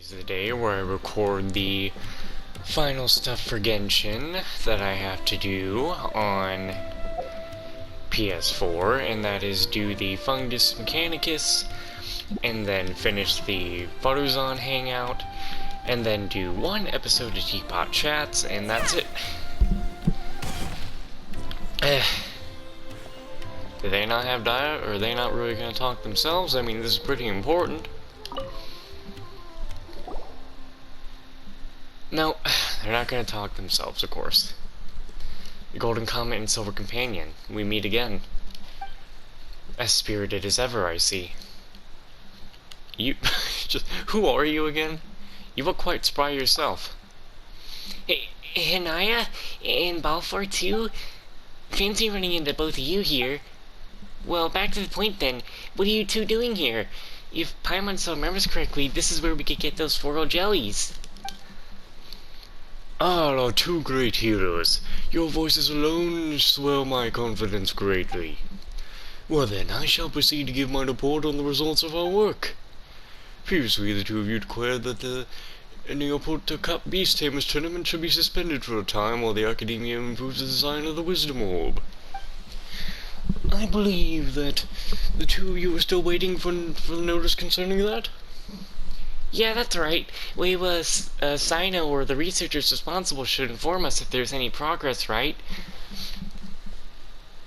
Today's the day where I record the final stuff for Genshin that I have to do on PS4, and that is do the fungus mechanicus, and then finish the Photozone hangout, and then do one episode of Teapot Chats, and that's it. Do they not have diet, or are they not really going to talk themselves? I mean, this is pretty important. No, they're not going to talk themselves, of course. The Golden Comet and Silver Companion, we meet again. As spirited as ever, I see. You, who are you again? You look quite spry yourself. Hey, Hanaya and Balfour too? Fancy running into both of you here. Well, back to the point then. What are you two doing here? If Paimon still remembers correctly, this is where we could get those floral jellies. Ah, our two great heroes. Your voices alone swell my confidence greatly. Well then, I shall proceed to give my report on the results of our work. Previously, the two of you declared that the Neopota Cup Beast Tamers tournament should be suspended for a time while the Academia improves the design of the Wisdom Orb. I believe that the two of you are still waiting for the notice concerning that? Yeah, that's right. We was, Sino or the researchers responsible should inform us if there's any progress, right?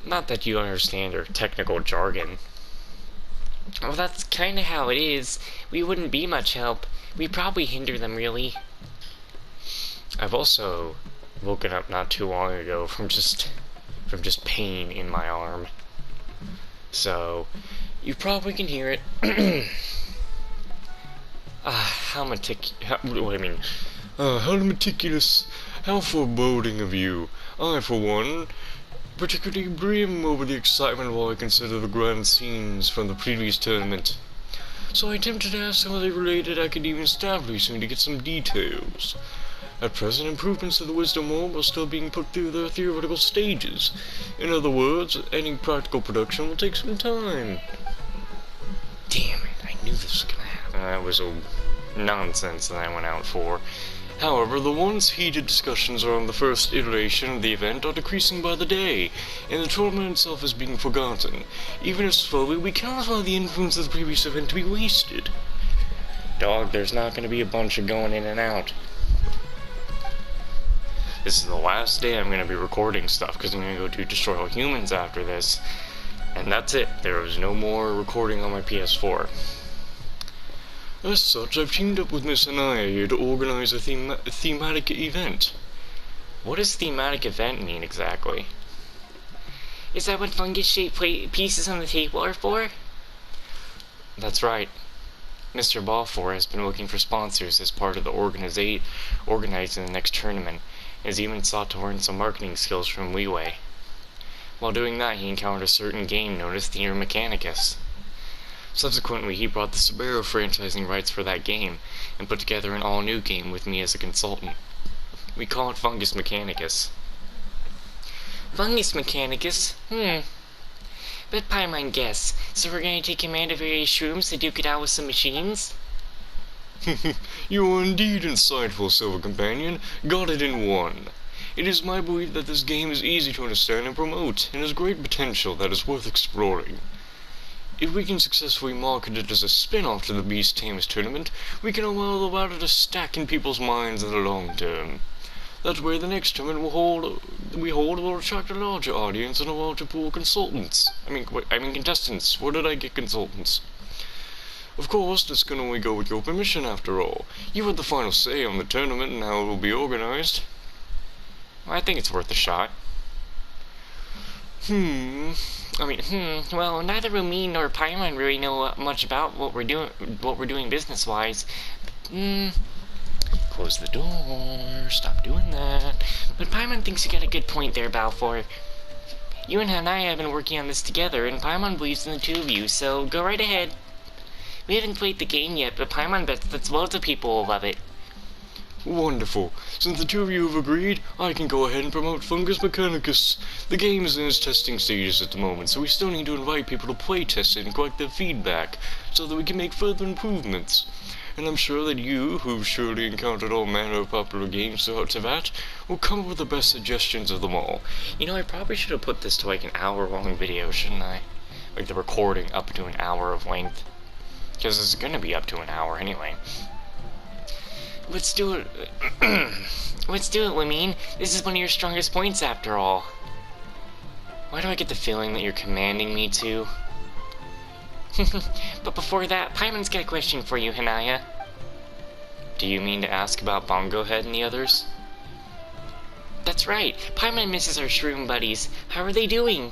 Not that you understand their technical jargon. Well, that's kinda how it is. We wouldn't be much help. We'd probably hinder them, really. I've also woken up not too long ago from just pain in my arm. So, you probably can hear it. How meticulous, how foreboding of you. I, for one, particularly brim over the excitement while I consider the grand scenes from the previous tournament. So I attempted to ask some of the related academic staff recently to get some details. At present, improvements to the Wisdom Orb are still being put through their theoretical stages. In other words, any practical production will take some time. Damn it, I knew this was gonna happen. That was a nonsense that I went out for. However, the once heated discussions around the first iteration of the event are decreasing by the day, and the tournament itself is being forgotten. Even if slowly, we cannot allow the influence of the previous event to be wasted. Dog, there's not going to be a bunch of going in and out. This is the last day I'm going to be recording stuff, because I'm going to go do Destroy All Humans after this. And that's it. There is no more recording on my PS4. As such, I've teamed up with Miss Anaya here to organize a thematic event. What does thematic event mean exactly? Is that what fungus-shaped pieces on the table are for? That's right. Mr. Balfour has been looking for sponsors as part of the organizing the next tournament, and has even sought to learn some marketing skills from Leeway. While doing that, he encountered a certain game known as the mechanicus. Subsequently, he brought the Subaru franchising rights for that game, and put together an all-new game with me as a consultant. We call it Fungus Mechanicus. Fungus Mechanicus? But Paimon guess. So we're gonna take command of various shrooms to duke it out with some machines? You are indeed insightful, Silver Companion. Got it in one. It is my belief that this game is easy to understand and promote, and has great potential that is worth exploring. If we can successfully market it as a spin-off to the Beast Tamers tournament, we can allow the latter to stack in people's minds in the long term. That way, the next tournament will attract a larger audience and a larger pool of consultants. I mean contestants. Where did I get consultants? Of course, this can only go with your permission after all. You had the final say on the tournament and how it will be organized. I think it's worth a shot. Well, neither will me nor Paimon really know much about what we're doing business-wise. Close the door, stop doing that. But Paimon thinks you got a good point there, Balfour. You and Hanaya have been working on this together, and Paimon believes in the two of you, so go right ahead. We haven't played the game yet, but Paimon bets that loads of people will love it. Wonderful. Since the two of you have agreed, I can go ahead and promote Fungus Mechanicus. The game is in its testing stages at the moment, so we still need to invite people to play test it and collect their feedback, so that we can make further improvements. and I'm sure that you, who've surely encountered all manner of popular games throughout Teyvat, will come up with the best suggestions of them all. You know, I probably should have put this to like an hour-long video, shouldn't I? Like the recording up to an hour of length. Because it's gonna be up to an hour anyway. Let's do it. Let's do it, Lamine. This is one of your strongest points after all. Why do I get the feeling that you're commanding me to? But before that, Paimon's got a question for you, Hanaya. Do you mean to ask about Bongo Head and the others? That's right. Paimon misses our shroom buddies. How are they doing?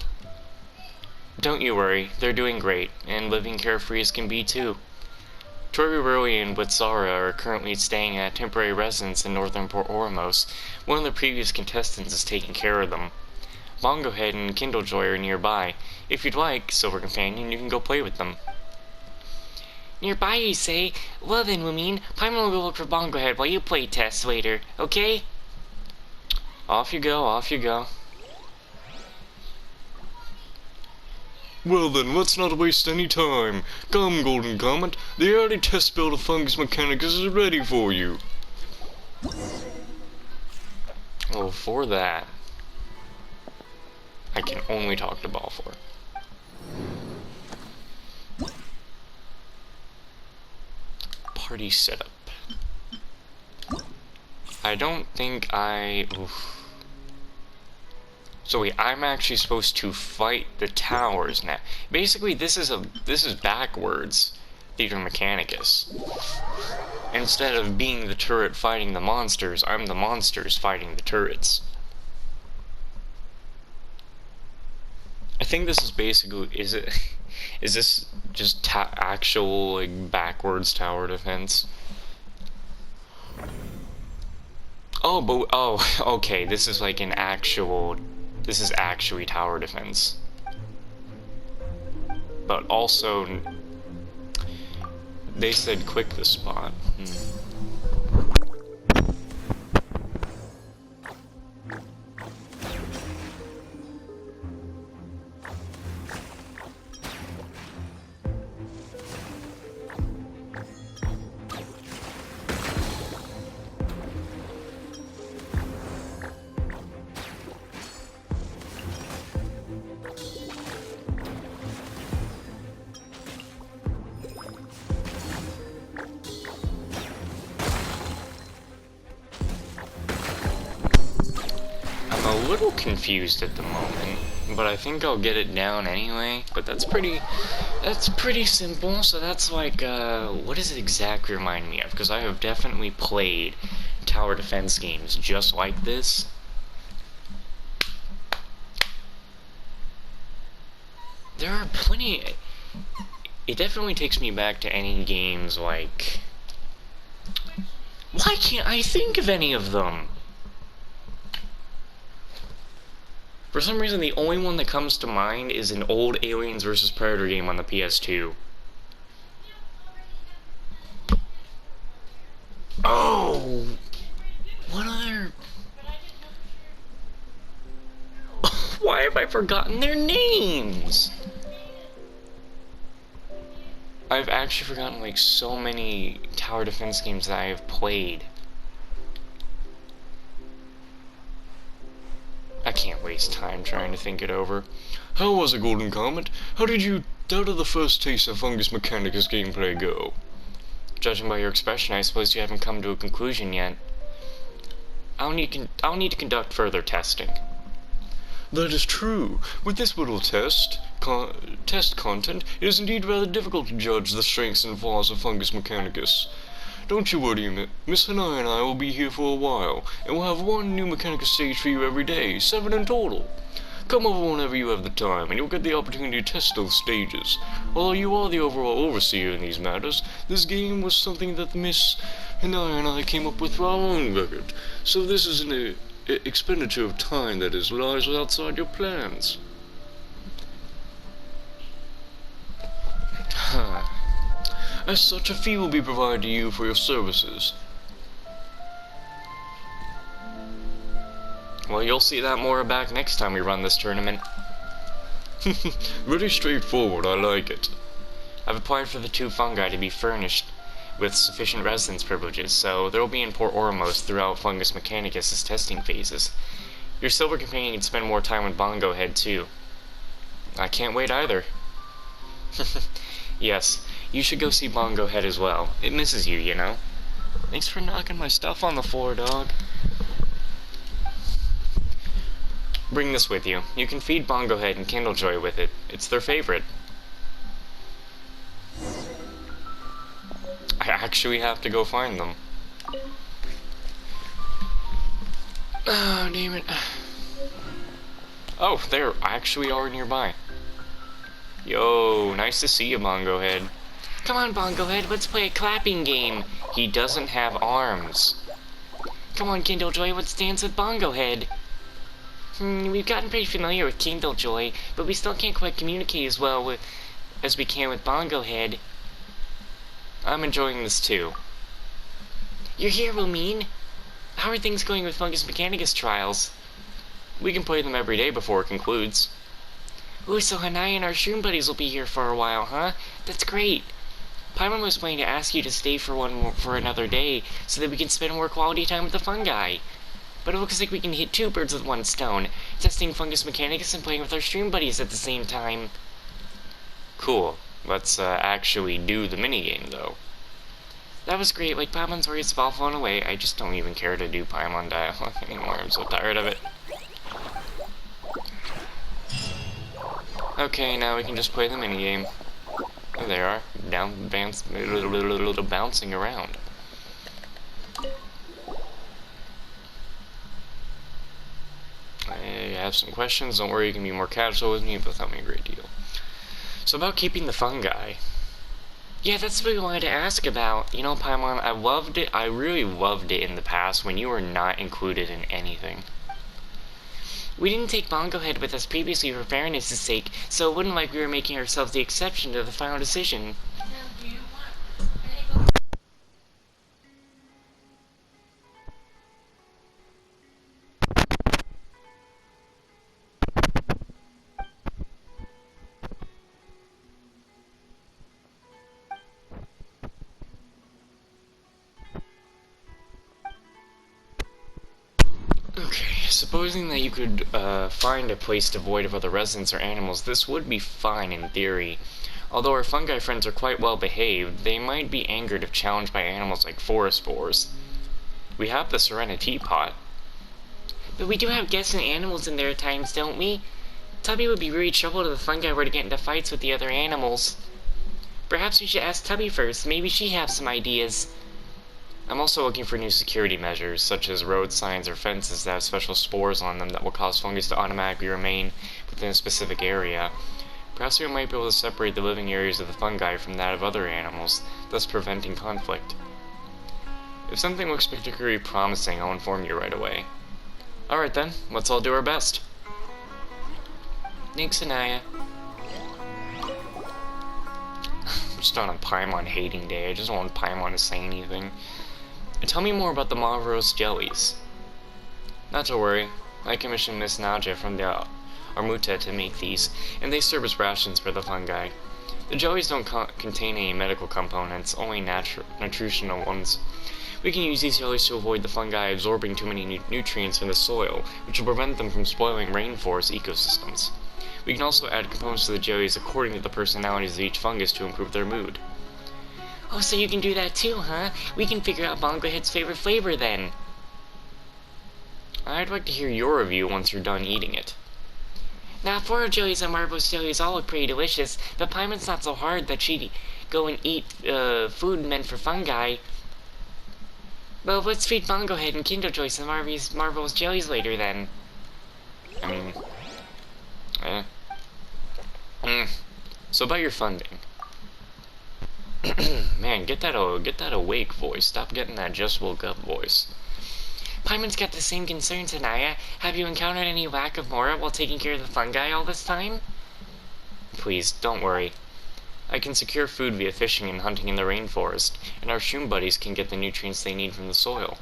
Don't you worry. They're doing great, and living carefree as can be, too. Toruroi and Witsara are currently staying at a temporary residence in northern Port Oramos. One of the previous contestants is taking care of them. Bongohead and Kindlejoy are nearby. If you'd like, Silver Companion, you can go play with them. Nearby, you say? Well then, Lamine, Paimon will go look for Bongohead while you play test later, okay? Off you go, off you go. Well then, let's not waste any time. Come, Golden Comet, the early test build of Fungus Mechanicus is ready for you. Well, for that, I can only talk to Balfour. Party setup. I don't think oof. So wait, I'm actually supposed to fight the towers now. Basically, this is backwards Theater Mechanicus. Instead of being the turret fighting the monsters, I'm the monsters fighting the turrets. I think this is basically, is this just actual, like, backwards tower defense? Oh, okay, this is like this is actually tower defense. But also, they said quick the spot. I'm a little confused at the moment, but I think I'll get it down anyway. But that's pretty simple. So that's like, what does it exactly remind me of? Because I have definitely played tower defense games just like this. There are plenty. It definitely takes me back to any games like. Why can't I think of any of them? For some reason, the only one that comes to mind is an old Aliens vs. Predator game on the PS2. Oh! What other... Why have I forgotten their names? I've actually forgotten, like, so many tower defense games that I have played. I can't waste time trying to think it over. How was it, Golden Comet? How did the first taste of Fungus Mechanicus gameplay go? Judging by your expression, I suppose you haven't come to a conclusion yet. I'll need to conduct further testing. That is true. With this little test content, it is indeed rather difficult to judge the strengths and flaws of Fungus Mechanicus. Don't you worry, Miss Hanaya and I will be here for a while, and we'll have one new Mechanicus stage for you every day, 7 in total. Come over whenever you have the time, and you'll get the opportunity to test those stages. Although you are the overall overseer in these matters, this game was something that Miss Hanaya and I came up with for our own record, so this is an expenditure of time that lies outside your plans. As such, a fee will be provided to you for your services. Well, you'll see that more back next time we run this tournament. Very straightforward, I like it. I've applied for the 2 fungi to be furnished. with sufficient residence privileges, so there will be in Port Oromos throughout Fungus Mechanicus' testing phases. Your silver companion can spend more time with Bongo Head, too. I can't wait either. Yes, you should go see Bongo Head as well. It misses you, you know. Thanks for knocking my stuff on the floor, dog. Bring this with you. You can feed Bongo Head and Kindlejoy with it. It's their favorite. I actually have to go find them. Oh, damn it. Oh, they actually are nearby. Yo, nice to see you, Bongo Head. Come on, Bongo Head, let's play a clapping game. He doesn't have arms. Come on, Kindlejoy, let's dance with Bongo Head. We've gotten pretty familiar with Kindlejoy, but we still can't quite communicate as well as we can with Bongo Head. I'm enjoying this too. You're here, Wilmeen. How are things going with Fungus Mechanicus trials? We can play them every day before it concludes. Ooh, so Hanai and our shroom buddies will be here for a while, huh? That's great. Paimon was planning to ask you to stay for another day so that we can spend more quality time with the fungi. But it looks like we can hit two birds with one stone, testing Fungus Mechanicus and playing with our stream buddies at the same time. Cool. Let's actually do the minigame, though. That was great. Like, Paimon's worries have all flown away. I just don't even care to do Paimon dialogue anymore. I'm so tired of it. Okay, now we can just play the minigame. There they are. Bouncing around. I have some questions. Don't worry, you can be more casual with me, but without me a great deal. So about keeping the fungi. Yeah, that's what we wanted to ask about. You know, Paimon, I loved it. I really loved it in the past when you were not included in anything. We didn't take Bongo Head with us previously for fairness' sake, so it wouldn't like we were making ourselves the exception to the final decision. Okay, supposing that you could find a place devoid of other residents or animals, this would be fine in theory. Although our fungi friends are quite well behaved, they might be angered if challenged by animals like forest boars. We have the Serena teapot. But we do have guests and animals in there at times, don't we? Tubby would be really troubled if the fungi were to get into fights with the other animals. Perhaps we should ask Tubby first, maybe she has some ideas. I'm also looking for new security measures, such as road signs or fences that have special spores on them that will cause fungus to automatically remain within a specific area. Perhaps we might be able to separate the living areas of the fungi from that of other animals, thus preventing conflict. If something looks particularly promising, I'll inform you right away. Alright then, let's all do our best. Thanks, Anaya. I'm just on a Paimon hating day. I just don't want Paimon to say anything. Tell me more about the Marvelous jellies. Not to worry, I commissioned Miss Naja from the Armuta to make these, and they serve as rations for the fungi. The jellies don't contain any medical components, only nutritional ones. We can use these jellies to avoid the fungi absorbing too many nutrients from the soil, which will prevent them from spoiling rainforest ecosystems. We can also add components to the jellies according to the personalities of each fungus to improve their mood. Oh, so you can do that too, huh? We can figure out Bongo Head's favorite flavor then. I'd like to hear your review once you're done eating it. Now, Foro jellies and Marvelous jellies all look pretty delicious, but Paimon's not so hard that she'd go and eat food meant for fungi. Well, let's feed Bongo Head and Kindlejoy some Marvelous jellies later then. I mean, So about your funding. Man, get that awake voice. Stop getting that just woke up voice. Paimon's got the same concerns, Anaya. Have you encountered any lack of mora while taking care of the fungi all this time? Please, don't worry. I can secure food via fishing and hunting in the rainforest, and our shroom buddies can get the nutrients they need from the soil.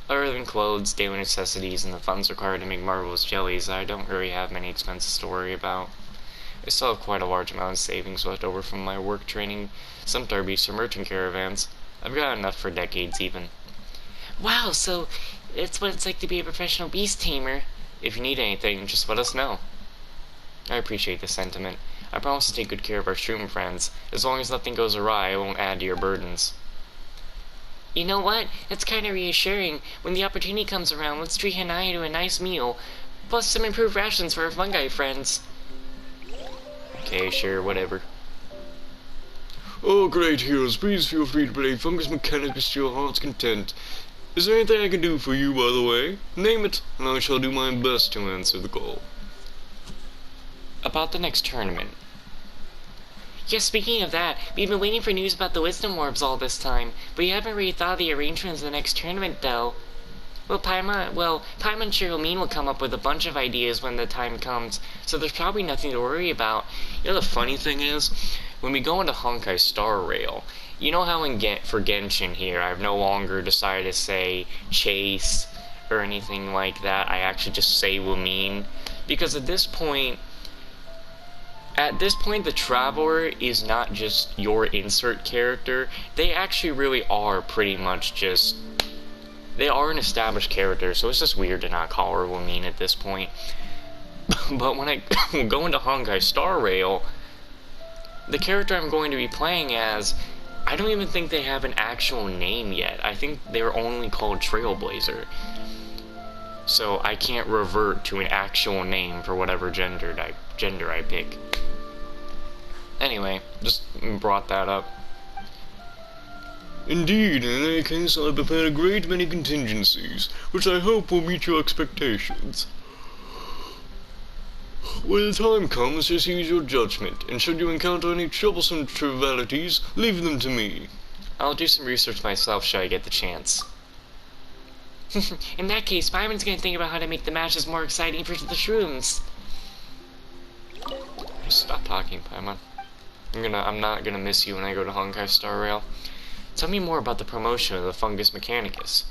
Other than clothes, daily necessities, and the funds required to make Marvelous jellies, I don't really have many expenses to worry about. I still have quite a large amount of savings left over from my work training some Darbies or merchant caravans. I've got enough for decades even. Wow, so it's what it's like to be a professional beast tamer. If you need anything, just let us know. I appreciate the sentiment. I promise to take good care of our streamer friends. As long as nothing goes awry, I won't add to your burdens. You know what? That's kind of reassuring. When the opportunity comes around, let's treat Hanaya to a nice meal, plus some improved rations for our fungi friends. Okay, sure, whatever. Oh, great heroes, please feel free to play Fungus Mechanicus to your heart's content. Is there anything I can do for you, by the way? Name it, and I shall do my best to answer the call. About the next tournament. Yes, speaking of that, we've been waiting for news about the Wisdom Orbs all this time, but you haven't really thought of the arrangements of the next tournament, though. Paimon and Shiromine will come up with a bunch of ideas when the time comes, so there's probably nothing to worry about. You know the funny thing is, when we go into Honkai Star Rail, you know how for Genshin here, I've no longer decided to say Chase or anything like that. I actually just say Lumine, because at this point, the Traveler is not just your insert character. They actually really are pretty much just... They are an established character, so it's just weird to not call her Lumine at this point. But when I go into Honkai Star Rail, the character I'm going to be playing as, I don't even think they have an actual name yet. I think they're only called Trailblazer. So I can't revert to an actual name for whatever gender I pick. Anyway, just brought that up. Indeed, in any case, I've prepared a great many contingencies, which I hope will meet your expectations. When the time comes, just use your judgment, and should you encounter any troublesome trivialities, leave them to me. I'll do some research myself should I get the chance. In that case, Paimon's gonna think about how to make the matches more exciting for the shrooms. Stop talking, Paimon. I'm not gonna miss you when I go to Honkai Star Rail. Tell me more about the promotion of the fungus mechanicus.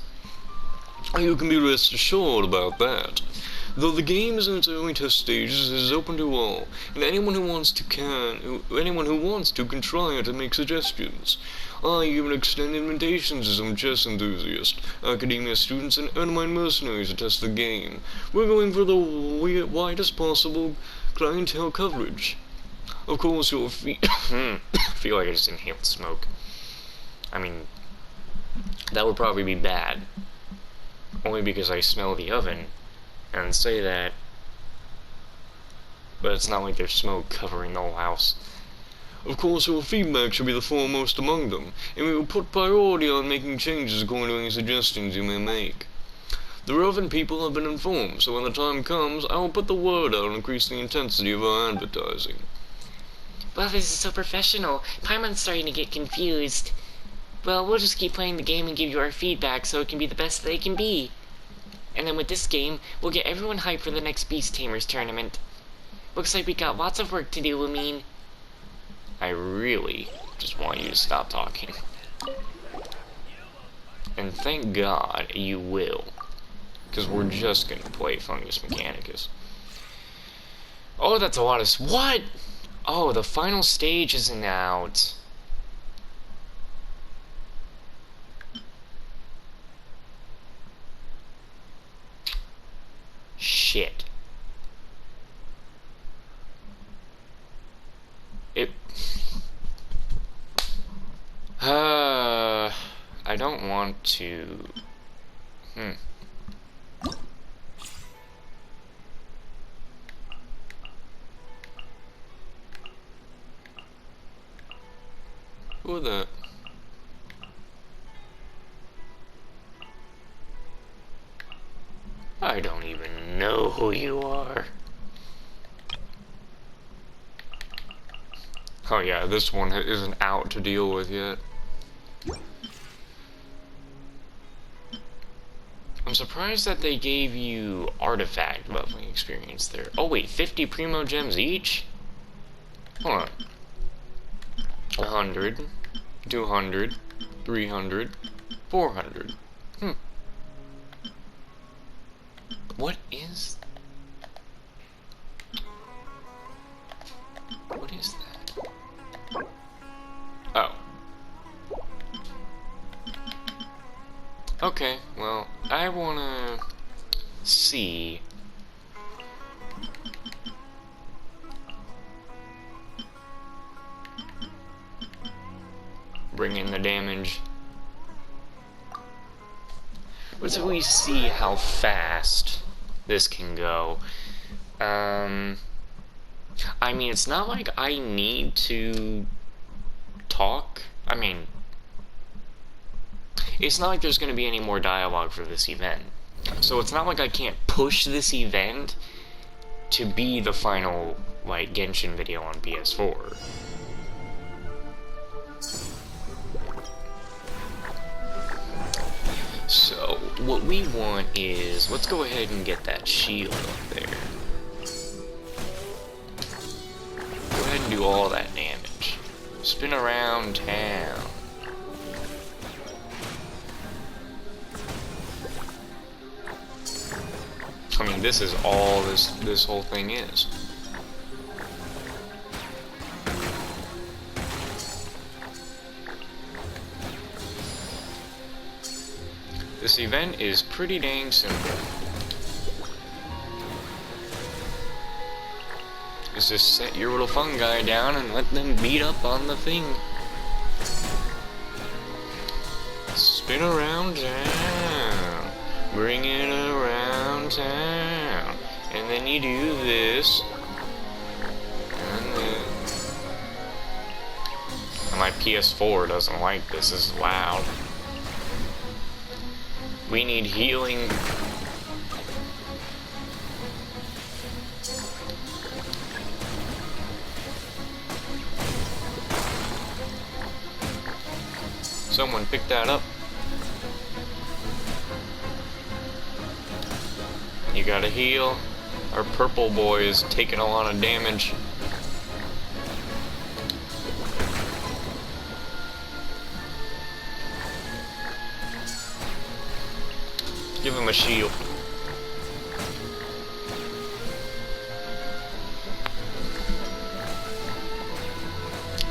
You can be rest assured about that. Though the game is in its early test stages, it is open to all, and anyone who wants to can try it and make suggestions. I even extend invitations to some chess enthusiasts, academia students, and Ermine mercenaries to test the game. We're going for the widest possible clientele coverage. Of course, you'll I feel like I just inhaled smoke. I mean, that would probably be bad. Only because I smell the oven. And say that, but it's not like there's smoke covering the whole house. Of course, your feedback should be the foremost among them, and we will put priority on making changes according to any suggestions you may make. The relevant people have been informed, so when the time comes, I will put the word out and increase the intensity of our advertising. Well, this is so professional. Paimon's starting to get confused. Well, we'll just keep playing the game and give you our feedback so it can be the best they can be. And then with this game, we'll get everyone hyped for the next Beast Tamers tournament. Looks like we got lots of work to do, Lumine. I really just want you to stop talking. And thank God you will. Because we're just gonna play Fungus Mechanicus. Oh, that's a lot of... What? Oh, the final stage isn't out. Shit. I don't want to... Who are that? I don't even know who you are. Oh yeah, this one isn't out to deal with yet. I'm surprised that they gave you artifact leveling experience there. Oh wait, 50 primo gems each? Hold on. 100, 200, 300, 400. What is... What is that? Oh. Okay, well, I wanna see. Bring in the damage. Let's at least see how fast this can go. I mean, it's not like I need to talk. I mean, it's not like there's going to be any more dialogue for this event. So it's not like I can't push this event to be the final, like, Genshin video on PS4. So, what we want is, let's go ahead and get that shield up there. Go ahead and do all that damage. Spin around town. I mean, this is all this whole thing is. This event is pretty dang simple. Just set your little fungi down and let them beat up on the thing. Spin around town. Bring it around town. And then you do this. And then... My PS4 doesn't like this. This is loud. We need healing. Someone pick that up. You gotta heal. Our purple boy is taking a lot of damage. Give him a shield.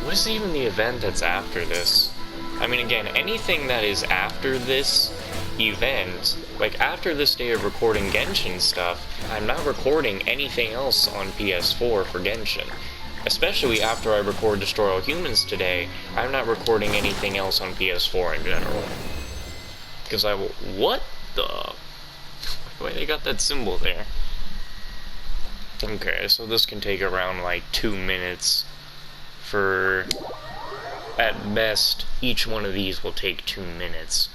What is even the event that's after this? I mean, again, anything that is after this event, like after this day of recording Genshin stuff, I'm not recording anything else on PS4 for Genshin. Especially after I record Destroy All Humans today, I'm not recording anything else on PS4 in general. Because I will... What the... Why they got that symbol there? Okay, so this can take around like 2 minutes. For... At best, each one of these will take 2 minutes.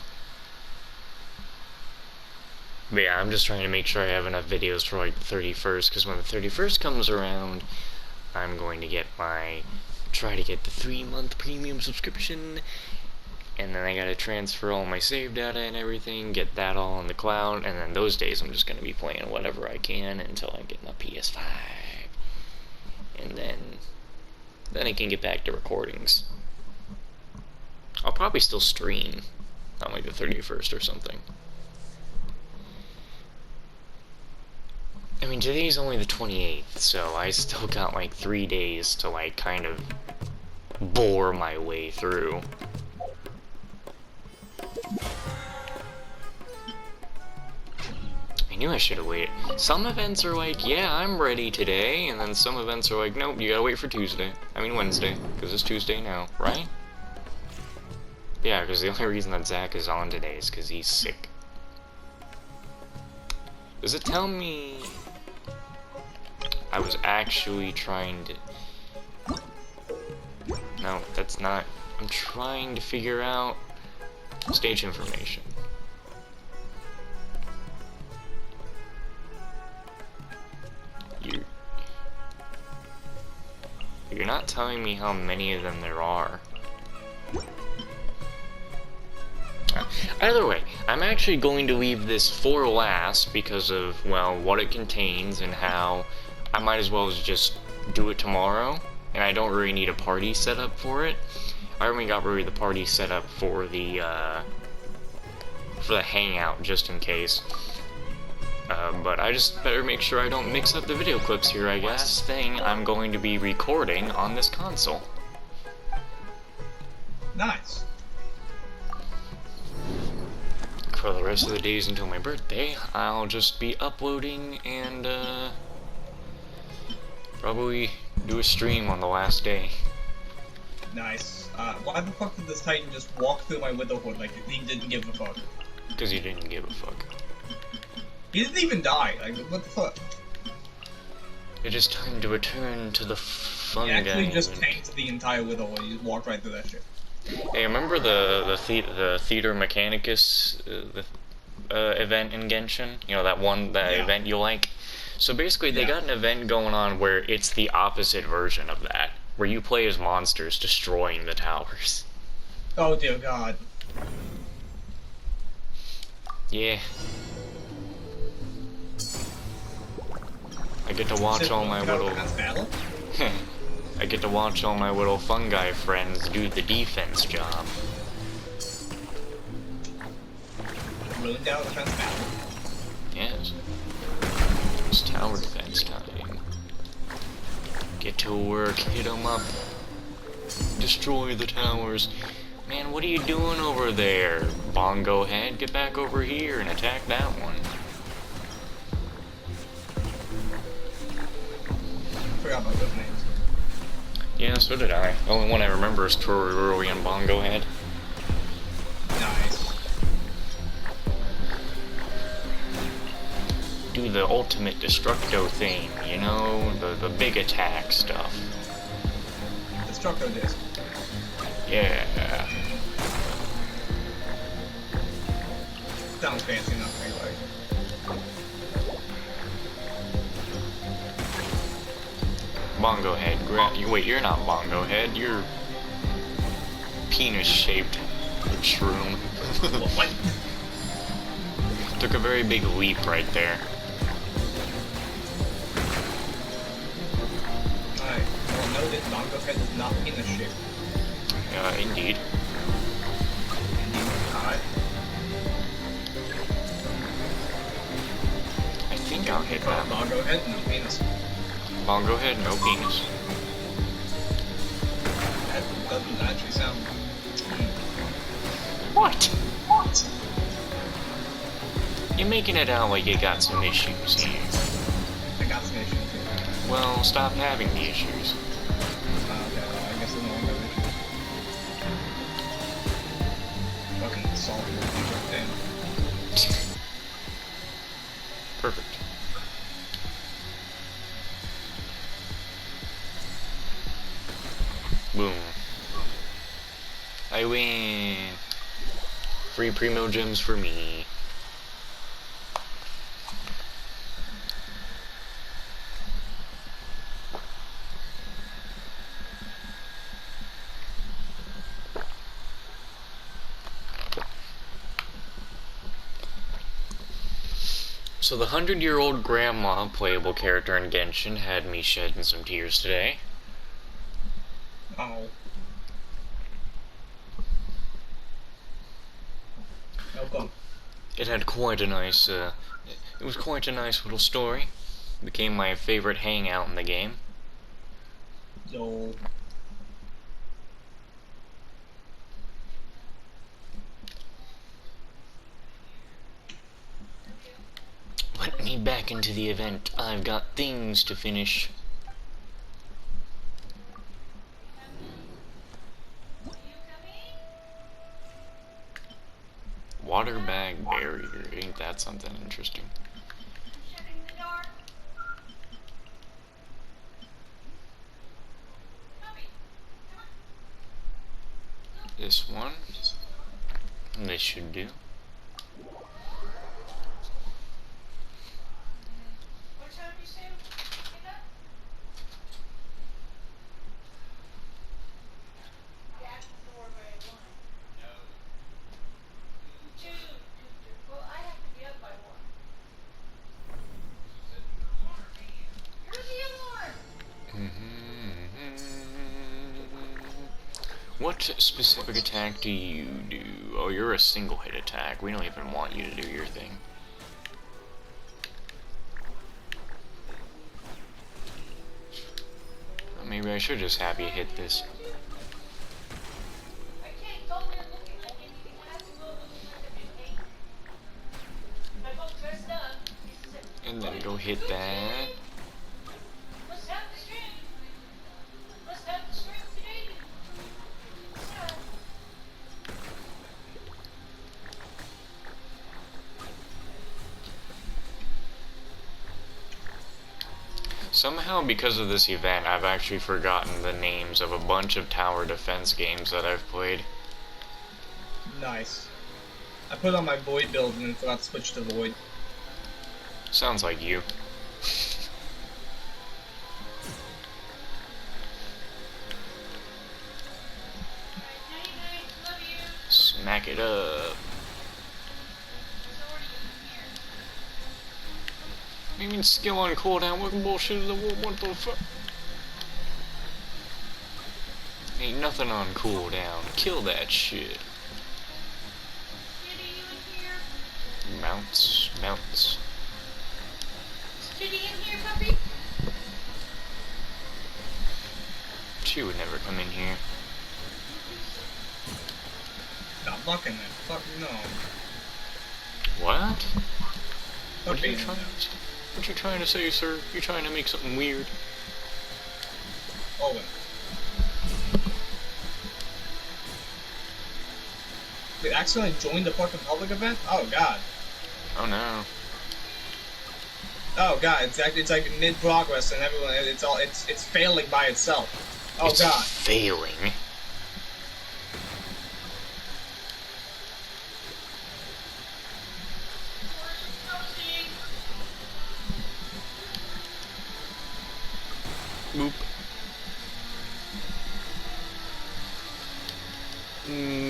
But yeah, I'm just trying to make sure I have enough videos for like the 31st, because when the 31st comes around, I'm going to get my... try to get the 3-month premium subscription, and then I gotta transfer all my save data and everything, get that all on the cloud, and then those days I'm just gonna be playing whatever I can until I get my PS5. And then I can get back to recordings. I'll probably still stream on like the 31st or something. I mean, today's only the 28th, so I still got like 3 days to like kind of bore my way through. I knew I should have waited. Some events are like, yeah, I'm ready today, and then some events are like, nope, you gotta wait for Tuesday. I mean Wednesday, because it's Tuesday now, right? Yeah, because the only reason that Zach is on today is because he's sick. Does it tell me... I was actually trying to... No, that's not... I'm trying to figure out... stage information. You're not telling me how many of them there are. Either way, I'm actually going to leave this for last because of, well, what it contains and how I might as well just do it tomorrow, and I don't really need a party set up for it. I already got rid of the party set up for the hangout, just in case. But I just better make sure I don't mix up the video clips here, I guess. Last thing I'm going to be recording on this console. Nice. for the rest of the days until my birthday, I'll just be uploading and probably do a stream on the last day. Nice. Why the fuck did this Titan just walk through my Widowhood like he didn't give a fuck? Because he didn't give a fuck. He didn't even die. Like, what the fuck? It is time to return to the fun He actually guy just event. tanked the entire Widowhood. He just walked right through that shit. Hey, remember the theater mechanicus event in Genshin? You know, that event you like? So basically, they got an event going on where it's the opposite version of that, where you play as monsters destroying the towers. Oh dear god. Yeah. I get to watch all my little... battle? I get to watch all my little fungi friends do the defense job. Ruined out defense battle. Yes. It's tower defense time. Get to work, hit 'em up. Destroy the towers. Man, what are you doing over there? Bongo head, get back over here and attack that one. I forgot about those names. Yeah, so did I. The only one I remember is Tororoi and Bongo head. Nice. Do the ultimate destructo thing, you know? The big attack stuff. Destructo disc. Yeah. Sounds fancy enough anyway. Bongo head, wait, you're not Bongo head, you're penis-shaped shroom. What? Took a very big leap right there. Alright, well noted, Bongo Head is not penis shaped. Indeed. Alright. I think I'll hit that. Bongo Head, no penis. Bongo head, no penis. That doesn't actually sound... What? You're making it out like you got some issues here. I got some issues here. Well, stop having the issues. Okay, well, I guess I no longer have issues. Fucking solve your damn. Perfect. Boom. I win. Free primo gems for me. So the 100-year-old grandma playable character in Genshin had me shedding some tears today. Oh. Welcome. It had quite a nice, it was quite a nice little story. Became my favorite hangout in the game. Yo. Let me back into the event. I've got things to finish. Water bag barrier. Ain't that something interesting? This one. This should do. What specific attack do you do? Oh, you're a single hit attack. We don't even want you to do your thing. Maybe I should just have you hit this. hit that. Somehow, because of this event, I've actually forgotten the names of a bunch of tower defense games that I've played. Nice. I put on my Void build and then forgot to switch to Void. Sounds like you. Smack it up. You mean skill on cooldown? What bullshit is the what the fuck? Ain't nothing on cooldown. Kill that shit. Mounts, mounts. Kitty in here, puppy? She would never come in here. Stop blocking that. Fuck no. What? Fuck being in What you trying to say, sir? You trying to make something weird? Owen. They accidentally joined the fucking public event? Oh god. Oh no. Oh god, it's like mid progress and everyone it's failing by itself. Oh It's god. failing. Boop.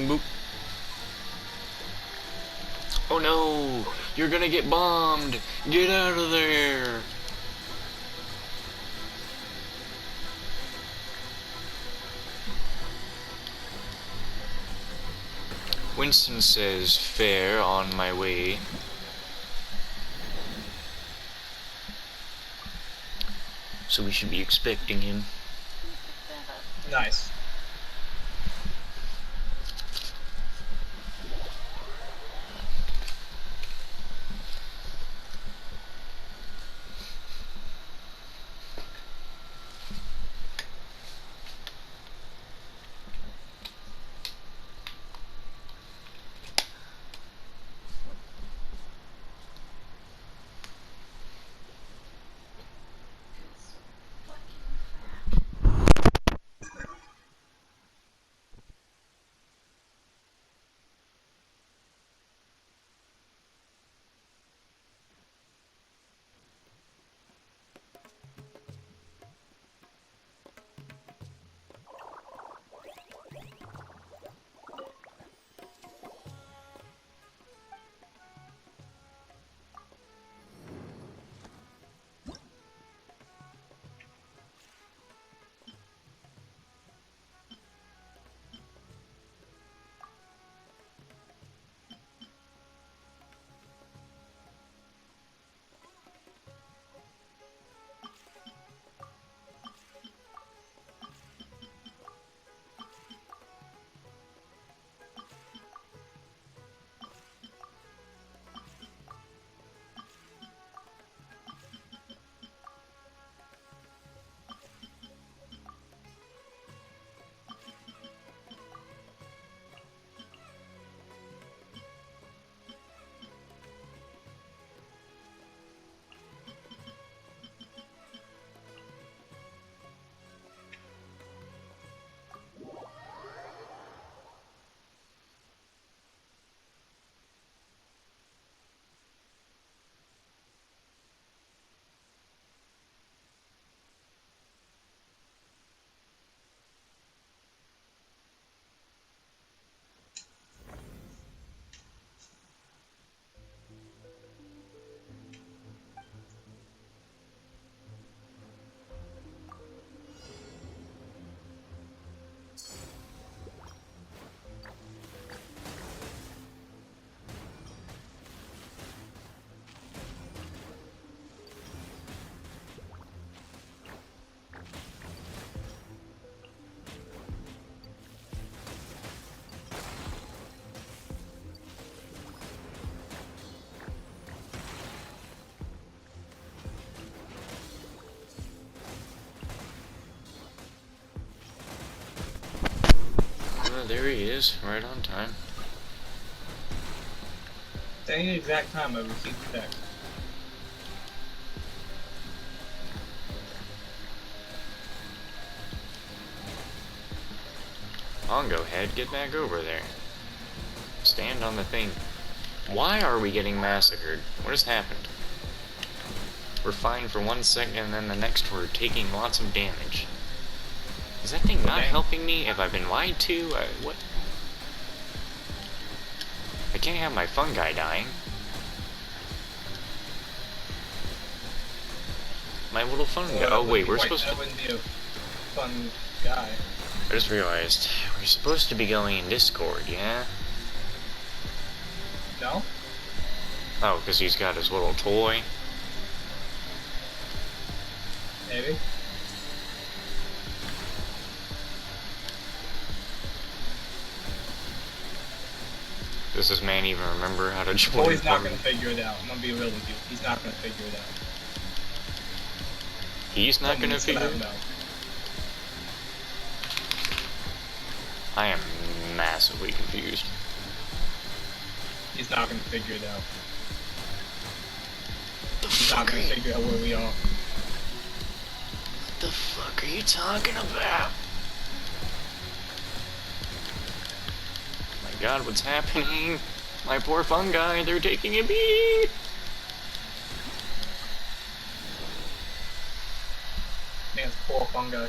Boop. Oh no! You're gonna get bombed! Get out of there! Winston says, fair, on my way. So we should be expecting him. Nice. There he is, right on time. Saying the exact time I received the text. On, go ahead, get back over there. Stand on the thing. Why are we getting massacred? What has happened? We're fine for 1 second, and then the next we're taking lots of damage. Is that thing not helping me? Have I been lied to? What? I can't have my fungi dying. My little fungi. Oh wait, we're supposed to. That wouldn't be a fun guy. I just realized we're supposed to be going in Discord, yeah? No? Oh, because he's got his little toy. Maybe. Does this man even remember how to join? Oh, he's not gonna figure it out. I'm gonna be real with you. He's not gonna figure it out. He's not gonna figure it out? I am massively confused. He's not gonna figure it out. The He's not fuck gonna figure out where we are. What the fuck are you talking about? My god, what's happening? My poor fungi, they're taking a beating! Man's poor fungi.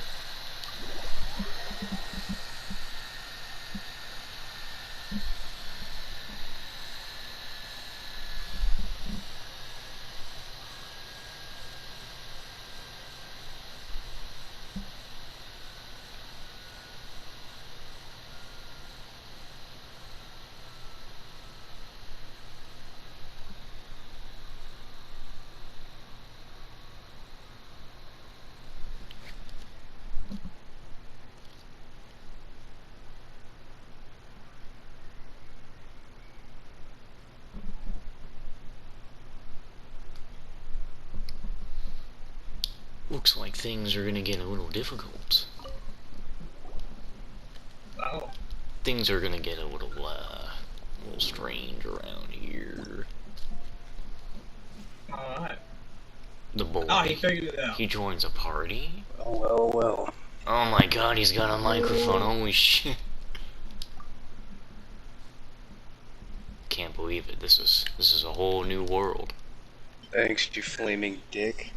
Looks like things are gonna get a little difficult. Oh. Things are gonna get a little strange around here. Alright. The boy. Oh, he figured it out. He joins a party. Oh, well, well. Oh my god, he's got a microphone. Holy shit. Can't believe it. This is a whole new world. Thanks, you flaming dick.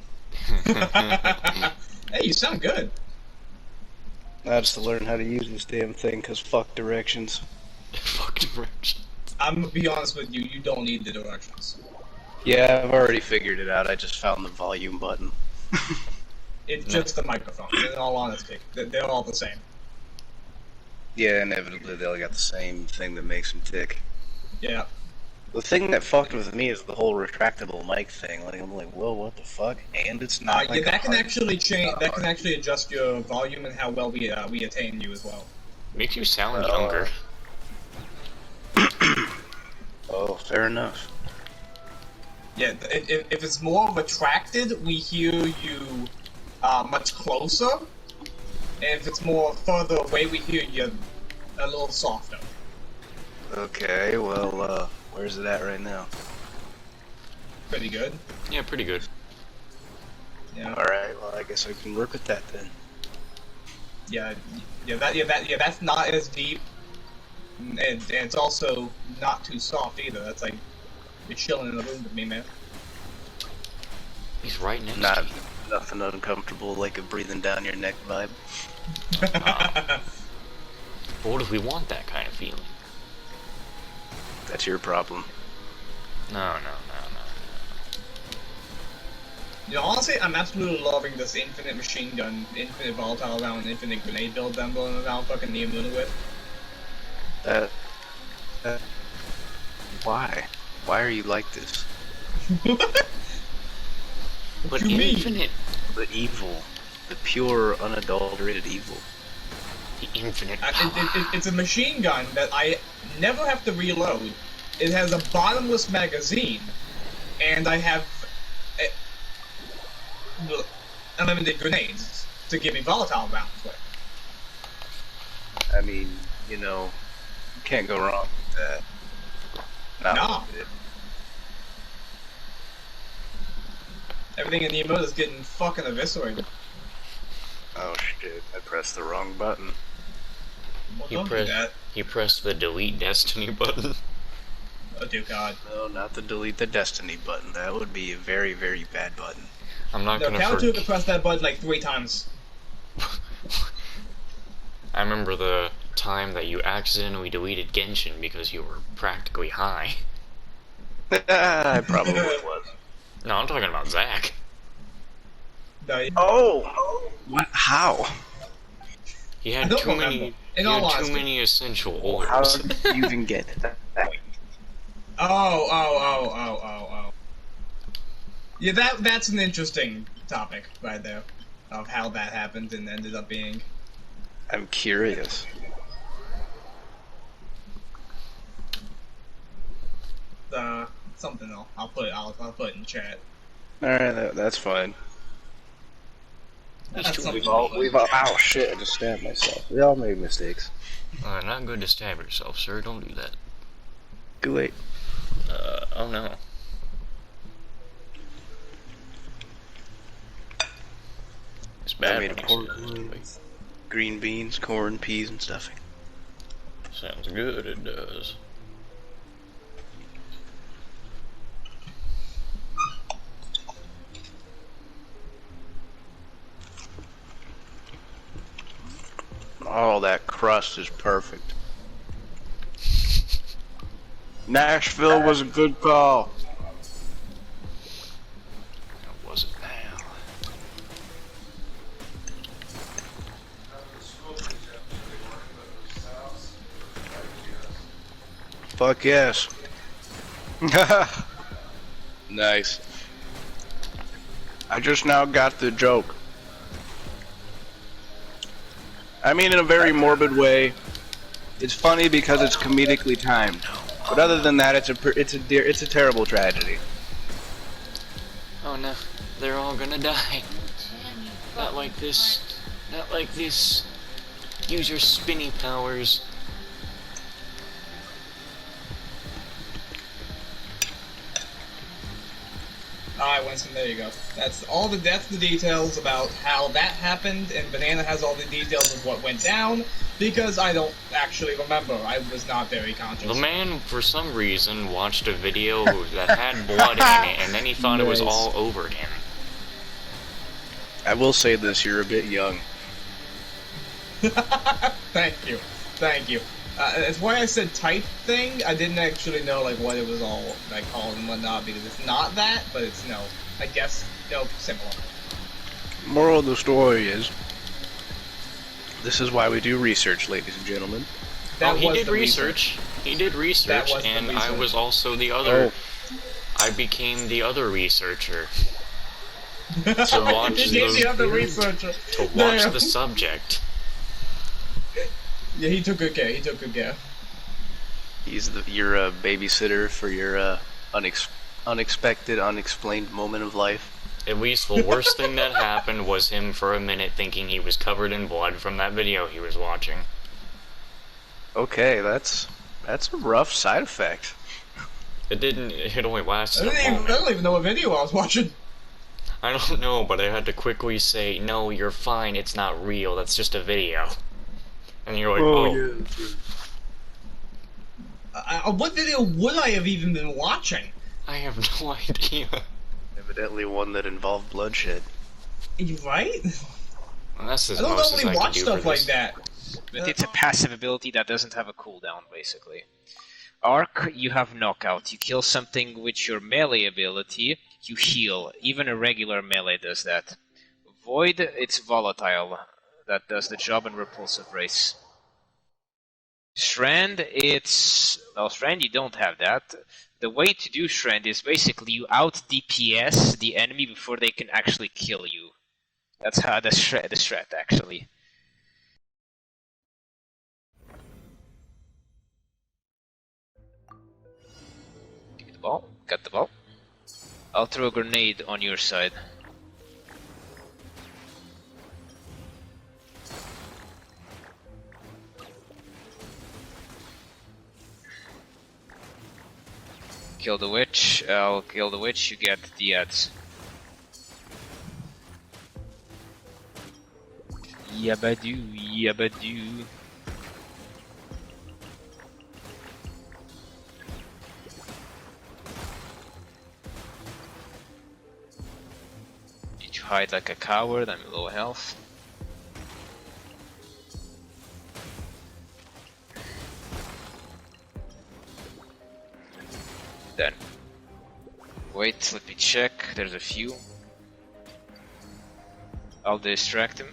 Hey, you sound good. I just to learn how to use this damn thing, cause fuck directions. Fuck direction. I'm gonna be honest with you, you don't need the directions. Yeah, I've already figured it out, I just found the volume button. It's just the microphone, in all honesty. They're all the same. Yeah, inevitably they all got the same thing that makes them tick. Yeah. The thing that fucked with me is the whole retractable mic thing. Like, I'm like, whoa, what the fuck? And it's not like yeah, that a can hard- actually change. That can actually adjust your volume and how well we attain you as well. Makes you sound younger. Oh, fair enough. Yeah, if it's more retracted, we hear you much closer. And if it's more further away, we hear you a little softer. Okay, well, where's it at right now? Pretty good. Yeah, pretty good. Yeah. Alright, well, I guess I can work with that then. That's not as deep, and it's also not too soft either. That's like you're chilling in the room with me, man. He's right next Not to you. nothing uncomfortable like a breathing down your neck vibe. But what if we want that kind of feeling? That's your problem. No. You know, honestly, I'm absolutely loving this infinite machine gun, infinite volatile round, infinite grenade build I'm going around fucking the moon with. Why? Why are you like this? But you mean? infinite. The evil. The pure, unadulterated evil. The infinite power. It's a machine gun that I never have to reload. It has a bottomless magazine, and I have unlimited grenades to give me volatile rounds with. I mean, you know, you can't go wrong with that. Not No. one bit. Everything in the emote is getting fucking eviscerated. Oh shit, I pressed the wrong button. Well, He don't do pressed that. he pressed the delete destiny button. Oh dear God. No, not the delete the destiny button. That would be a very, very bad button. I'm not No, gonna count to forget. to press that button like 3 times. I remember the time that you accidentally deleted Genshin because you were practically high. I probably was. No, I'm talking about Zach. No, Oh! What? How? He I had don't too remember. many. In He all had too honesty. many essential How oils. did you even get to that point? Oh. Yeah, that's an interesting topic right there. Of how that happened and ended up being. I'm curious. Something else. I'll put it in chat. Alright, that's fine. That's something We've I'll all, put we've in all, chat. ow shit, I just stabbed myself. We all made mistakes. Not good to stab yourself, sir. Don't do that. Too late. Oh no. It's bad. I made a when you pork say that. roux Wait, with green beans, corn, peas, and stuffing. sounds good. It does. Oh, that crust is perfect. Nashville was a good call. How was it now? Fuck yes. Nice. I just now got the joke. I mean, in a very morbid way. It's funny because it's comedically timed. But other than that, it's a terrible tragedy. Oh no, they're all gonna die. Not like this. Not like this. Use your spinny powers. Alright, Winston, there you go. That's the details about how that happened, and Banana has all the details of what went down, because I don't actually remember. I was not very conscious. The man, for some reason, watched a video that had blood in it, and then he thought it was Nice. all over him. I will say this, you're a bit young. Thank you. It's why I said type thing. I didn't actually know like what it was all like called and whatnot, because it's not that, but it's I guess similar. Moral of the story is, this is why we do research, ladies and gentlemen. That He was did the research. He did research, was the and I research. was also the other. Oh. I became the other researcher To watch he gave the- the other researcher. to watch Damn. the subject. Yeah, he took good care. He's your babysitter for your unexpected, unexplained moment of life. At least the worst thing that happened was him for a minute thinking he was covered in blood from that video he was watching. Okay, that's a rough side effect. It only I lasted a don't moment. even know what video I was watching. I don't know, but I had to quickly say, no, you're fine, it's not real, that's just a video. And you're like, oh. What video would I have even been watching? I have no idea. Evidently one that involved bloodshed. You right? Well, that's as I don't most as normally I can watch do stuff for like this. that. But it's a passive ability that doesn't have a cooldown, basically. Arc, you have knockout. You kill something with your melee ability, you heal. Even a regular melee does that. Void, it's volatile. That does the job in repulsive race. Strand, Strand, you don't have that. The way to do Strand is basically you out DPS the enemy before they can actually kill you. That's how the strat actually. Take the ball. Got the ball. I'll throw a grenade on your side. Kill the witch. I'll kill the witch. You get the ads. Yabadoo, yabadoo. Need to hide like a coward. I'm low health. Then. Wait, let me check. There's a few. I'll distract him.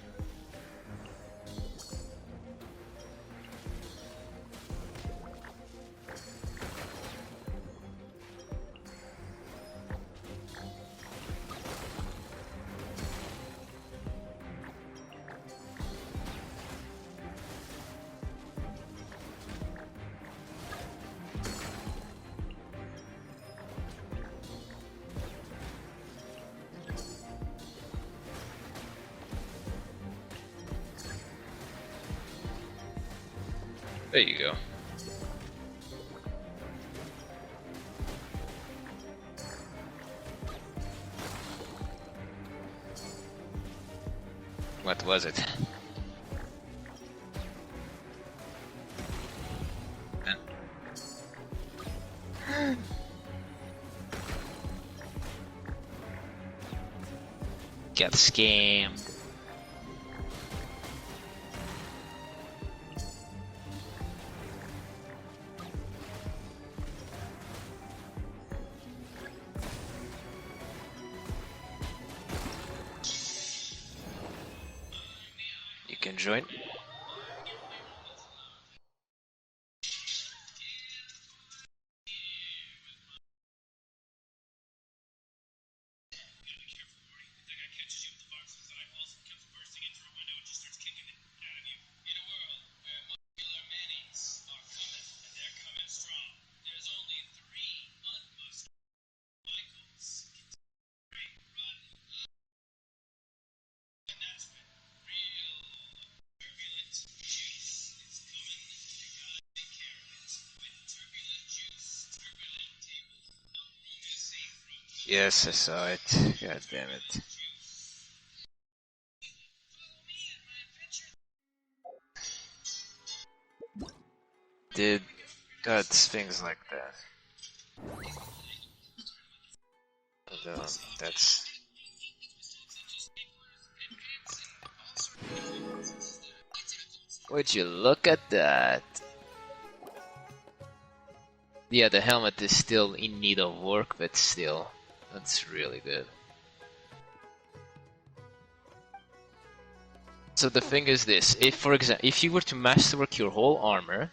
There you go. What was it? Got scammed. You can join. Yes, I saw it. God damn it. Did God things like that? Although that's would you look at that? Yeah, the helmet is still in need of work, but still, that's really good. So the thing is this: if, for example, if you were to masterwork your whole armor,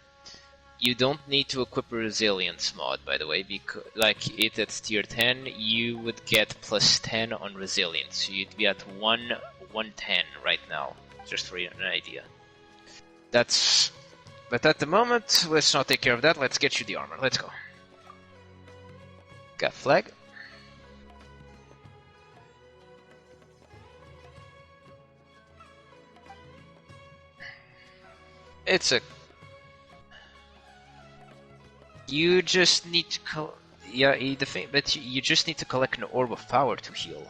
you don't need to equip a resilience mod, by the way, because like it at tier 10, you would get plus 10 on resilience, so you'd be at 110 right now, just for an idea. That's. But at the moment, let's not take care of that. Let's get you the armor. Let's go. Got flag. It's a. You just need to yeah, the thing, but you just need to collect an orb of power to heal.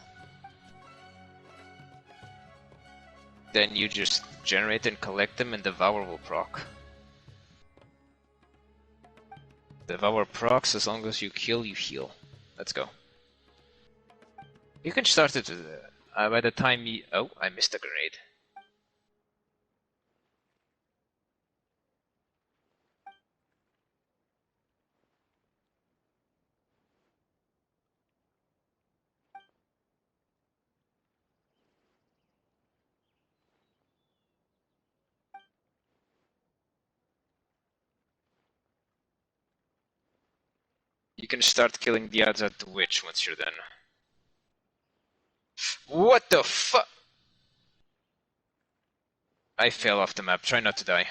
Then you just generate and collect them, and Devour will proc. Devour procs as long as you kill, you heal. Let's go. You can start it by the time you. Oh, I missed a grenade. You can start killing the odds at the witch once you're done. What the fuck? I fell off the map. Try not to die.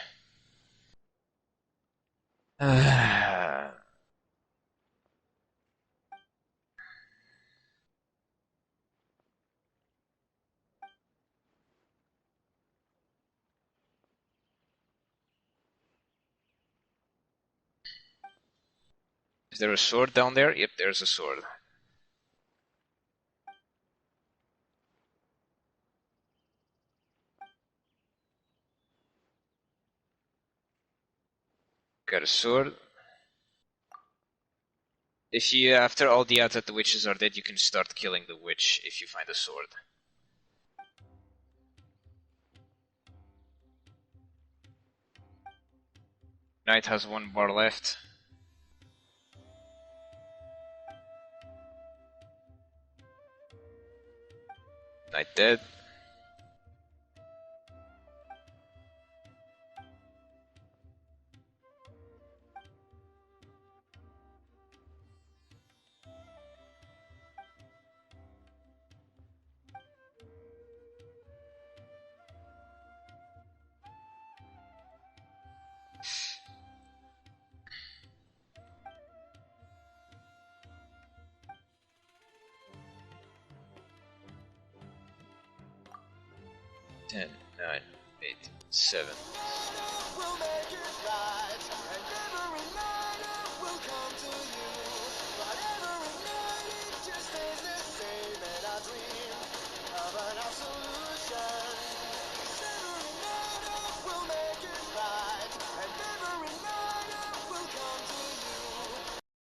Is there a sword down there? Yep, there's a sword. Got a sword. If you, after all the outside the witches are dead, you can start killing the witch if you find a sword. Knight has 1 bar left. Knight dead. Ten, 9, 8, 7. We'll make it right.